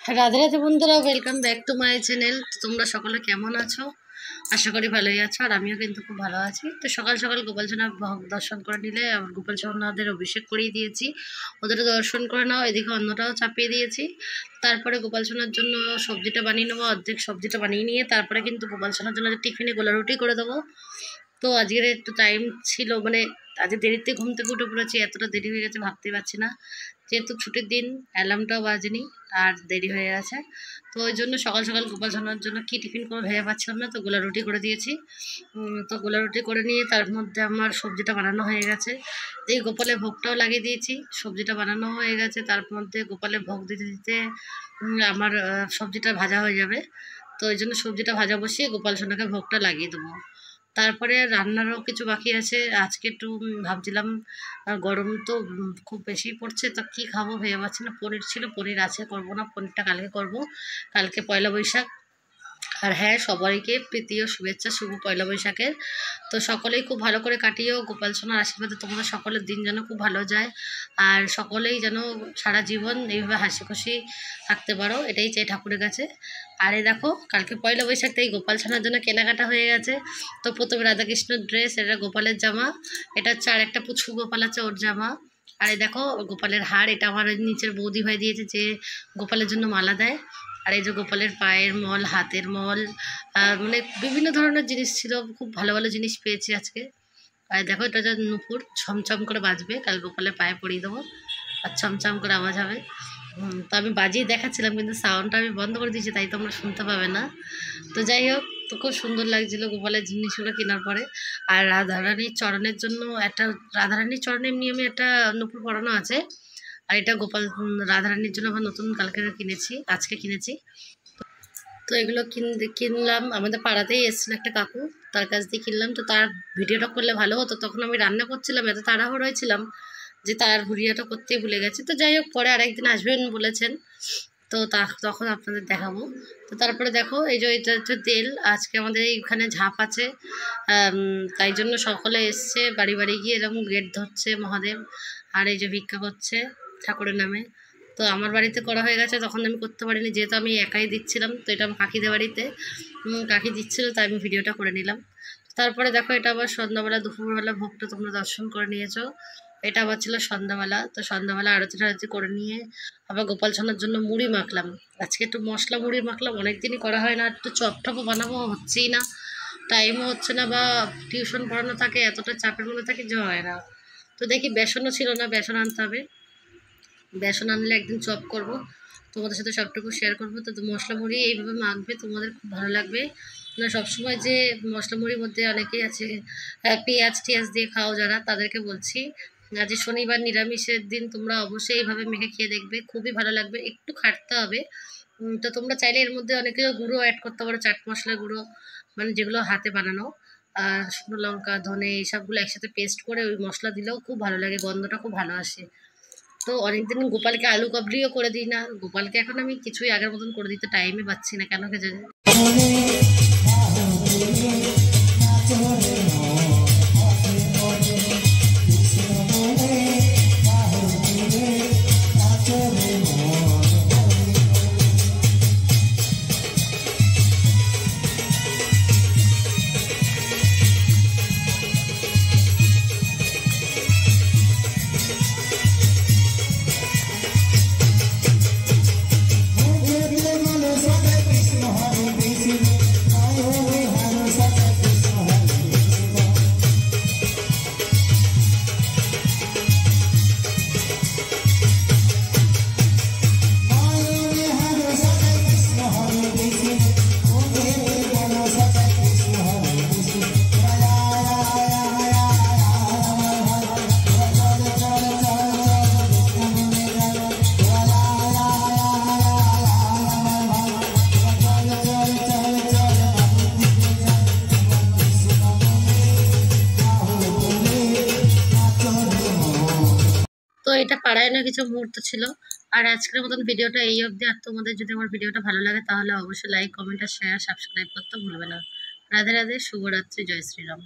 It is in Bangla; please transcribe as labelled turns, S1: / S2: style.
S1: রাধে রাধে বন্ধুরা, welcome back to my channel. তোমরা সকলে কেমন আছো? আশা করি ভালোই আছো, আর আমিও কিন্তু খুব ভালো আছি। তো সকাল সকাল গোপাল সোনা দর্শন করে নিলে, আবার গোপাল সোনাদের অভিষেক করিয়ে দিয়েছি, ওদের দর্শন করে নাও, এদিকে অন্নটাও চাপিয়ে দিয়েছি। তারপরে গোপাল সোনার জন্য সবজিটা বানিয়ে নেবো, অর্ধেক সবজিটা বানিয়ে নিয়ে তারপরে কিন্তু গোপাল সোনার জন্য টিফিনে গোলা রুটি করে দেবো। তো আজকের একটু টাইম ছিল, মানে আজকে দেরিতে ঘুম থেকে উঠে পড়েছি, এতটা দেরি হয়ে গেছে ভাবতেই পারছি না। যেহেতু ছুটির দিন, অ্যালার্মটাও বাজেনি, আর দেরি হয়ে গেছে। তো ওই জন্য সকাল সকাল গোপাল সোনার জন্য কী টিফিন করে ভেবে পাচ্ছিলাম না, তো গোলা রুটি করে দিয়েছি। তো গোলা রুটি করে নিয়ে তার মধ্যে আমার সবজিটা বানানো হয়ে গেছে। এই গোপালের ভোগটাও লাগিয়ে দিয়েছি, সবজিটা বানানো হয়ে গেছে। তার মধ্যে গোপালের ভোগ দিতে দিতে আমার সবজিটা ভাজা হয়ে যাবে। তো ওই জন্য সবজিটা ভাজা বসিয়ে গোপাল সোনাকে ভোগটা লাগিয়ে দেবো। তারপরে রান্নারও কিছু বাকি আছে। আজকে একটু ভাবছিলাম, গরম তো খুব বেশি পড়ছে, তো কী খাবো ভেবে পাচ্ছি না। পনির ছিল, পনির আছে, করবো না, পনিরটা কালকে করব। কালকে পয়লা বৈশাখ। আর হ্যাঁ, সবাইকে প্রীতি ও শুভেচ্ছা, শুভ পয়লা বৈশাখের। তো সকলেই খুব ভালো করে কাটিয়েও, গোপাল সোনার আশীর্বাদে তোমাদের সকলের দিন যেন খুব ভালো যায়, আর সকলেই যেন সারা জীবন এইভাবে হাসি খুশি থাকতে পারো, এটাই চাই ঠাকুরের কাছে। আর এই দেখো, কালকে পয়লা বৈশাখ, তাই গোপাল সোনার জন্য কেনাকাটা হয়ে গেছে। তো প্রথমে রাধাকৃষ্ণর ড্রেস, এটা গোপালের জামা, এটা হচ্ছে আর একটা পুচকু গোপাল আছে, ওর জামা। আর এই দেখো গোপালের হার, এটা আমার নিচের বৌদি ভাই দিয়েছে, যে গোপালের জন্য মালা দেয়। আর এই যে গোপালের পায়ের মল, হাতের মল, মানে বিভিন্ন ধরনের জিনিস ছিল, খুব ভালো ভালো জিনিস পেয়েছি আজকে। আর দেখো, এটা যে নুপুর ছমছম করে বাজবে, কাল গোপালের পায়ে পরিয়ে দেবো, আর ছমছম করে আওয়াজ হবে। তো আমি বাজিয়ে দেখাচ্ছিলাম, কিন্তু সাউন্ডটা আমি বন্ধ করে দিয়েছি, তাই তোমরা শুনতে পাবে না। তো যাই হোক, তো খুব সুন্দর লাগছিলো গোপালের জিনিসগুলো কেনার পরে। আর রাধারানীর চরণের জন্য একটা, রাধারানীর চরণে এমনি আমি একটা নুপুর পরানো আছে। আর এটা গোপাল রাধারানীর জন্য আবার নতুন কালকে কিনেছি, আজকে কিনেছি। তো এগুলো কিনলাম, আমাদের পাড়াতেই এসেছিলো একটা কাকু, তার কাছ দিয়ে কিনলাম। তো তার ভিডিওটা করলে ভালো হতো, তখন আমি রান্না করছিলাম, এত তাড়াহুড়ো হয়েছিলাম যে তার ভিডিওটা করতেই ভুলে গেছি। তো যাই হোক, পরে আরেকদিন আসবেন বলেছেন, তো তখন আপনাদের দেখাবো। তো তারপরে দেখো, এই যে এটা হচ্ছে তেল, আজকে আমাদের এইখানে ঝাঁপ আছে, তাই জন্য সকলে এসছে, বাড়ি বাড়ি গিয়ে এরকম গেট ধরছে মহাদেব, আর এই যে ভিক্ষা করছে ঠাকুরের নামে। তো আমার বাড়িতে করা হয়ে গেছে, তখন আমি করতে পারিনি, যেহেতু আমি একাই দিচ্ছিলাম। তো এটা আমার কাকিদের বাড়িতে কাকি দিচ্ছিলো, তাই আমি ভিডিওটা করে নিলাম। তারপরে দেখো, এটা আবার সন্ধ্যাবেলা, দুপুরবেলা ভোগটা তোমরা দর্শন করে নিয়েছো। এটা আবার ছিল সন্ধ্যাবেলা। তো সন্ধ্যাবেলা আরতি টারতি করে নিয়ে আবার গোপাল সোনার জন্য মুড়ি মাখলাম। আজকে একটু মশলা মুড়ি মাখলাম, অনেকদিনই করা হয় না। একটু চপ টপও বানাবো, হচ্ছেই না, টাইমও হচ্ছে না, বা টিউশন পড়ানো থাকে, এতটা চাপের মধ্যে থাকে যে হয় না। তো দেখি, বেসনও ছিল না, বেসন আনতে হবে। বেসন আনলে একদিন চপ করব, তোমাদের সাথে সবটুকু শেয়ার করবো। তো মশলা মুড়ি এইভাবে মাখবে, তোমাদের খুব ভালো লাগবে। না, সবসময় যে মশলা মুড়ির মধ্যে অনেকেই আছে পেঁয়াজ টিয়াজ দিয়ে খাও যারা, তাদেরকে বলছি, আজ শনিবার নিরামিষের দিন তোমরা অবশ্যই এইভাবে মেখে খেয়ে দেখবে, খুবই ভালো লাগবে। একটু খাটতে হবে। তো তোমরা চাইলে এর মধ্যে অনেকে গুঁড়ো অ্যাড করতে পারো, চাট মশলা গুঁড়ো, মানে যেগুলো হাতে বানানো, আর শুকনো লঙ্কা, ধনে, এইসবগুলো একসাথে পেস্ট করে ওই মশলা দিলেও খুব ভালো লাগে, গন্ধটা খুব ভালো আসে। তো অনেকদিন গোপালকে আলু কাবলিও করে দিই না, গোপালকে এখন আমি কিছুই আগের মতন করে দিতে টাইমই পাচ্ছি না, কেন কে জানে। তো এটা পাড়ায় না কিছু মুহূর্ত ছিল। আর আজকের মতন ভিডিওটা এই অবধি। আর তোমাদের যদি আমার ভিডিওটা ভালো লাগে, তাহলে অবশ্যই লাইক, কমেন্ট আর শেয়ার, সাবস্ক্রাইব করতে ভুলবে না। রাধে রাধে, শুভরাত্রি, জয় শ্রীরাম।